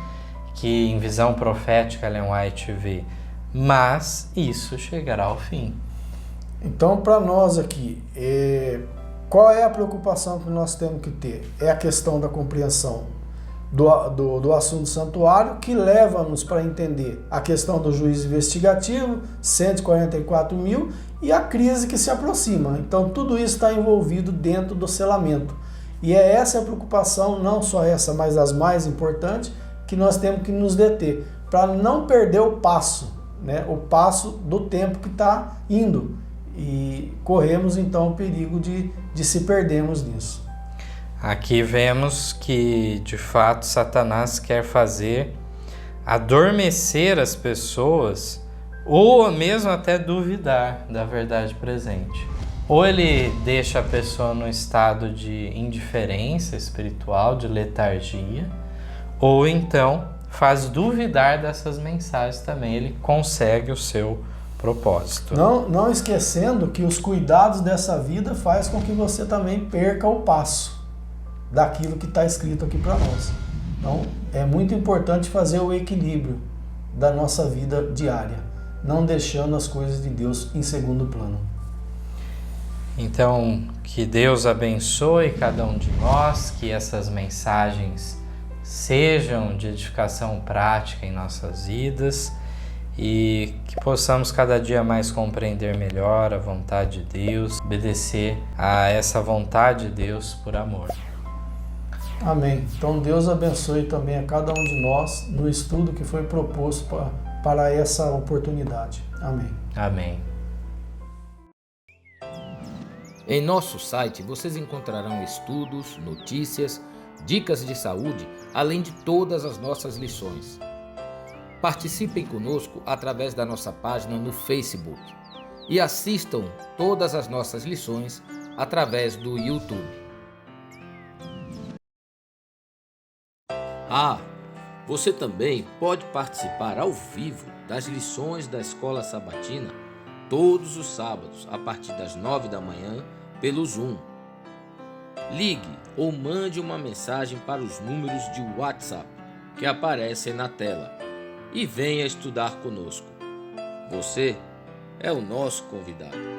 que em visão profética Ellen White vê. Mas isso chegará ao fim. Então, para nós aqui, qual é a preocupação que nós temos que ter? É a questão da compreensão do assunto do santuário, que leva-nos para entender a questão do juízo investigativo, 144 mil, e a crise que se aproxima. Então, tudo isso está envolvido dentro do selamento. E é essa a preocupação, não só essa, mas as mais importantes, que nós temos que nos deter, para não perder o passo, o passo do tempo que está indo. E corremos então o perigo de se perdermos nisso. Aqui vemos que de fato Satanás quer fazer adormecer as pessoas, ou mesmo até duvidar da verdade presente. Ou ele deixa a pessoa no estado de indiferença espiritual, de letargia, ou então faz duvidar dessas mensagens também. Ele consegue o seu propósito. Não esquecendo que os cuidados dessa vida faz com que você também perca o passo daquilo que está escrito aqui para nós. Então, é muito importante fazer o equilíbrio da nossa vida diária, não deixando as coisas de Deus em segundo plano. Então, que Deus abençoe cada um de nós, que essas mensagens sejam de edificação prática em nossas vidas e que possamos cada dia mais compreender melhor a vontade de Deus, obedecer a essa vontade de Deus por amor. Amém. Então Deus abençoe também a cada um de nós no estudo que foi proposto para essa oportunidade. Amém. Amém. Em nosso site vocês encontrarão estudos, notícias, dicas de saúde, além de todas as nossas lições. Participem conosco através da nossa página no Facebook e assistam todas as nossas lições através do YouTube. Você também pode participar ao vivo das lições da Escola Sabatina todos os sábados a partir das 9 da manhã pelo Zoom. Ligue ou mande uma mensagem para os números de WhatsApp que aparecem na tela e venha estudar conosco. Você é o nosso convidado.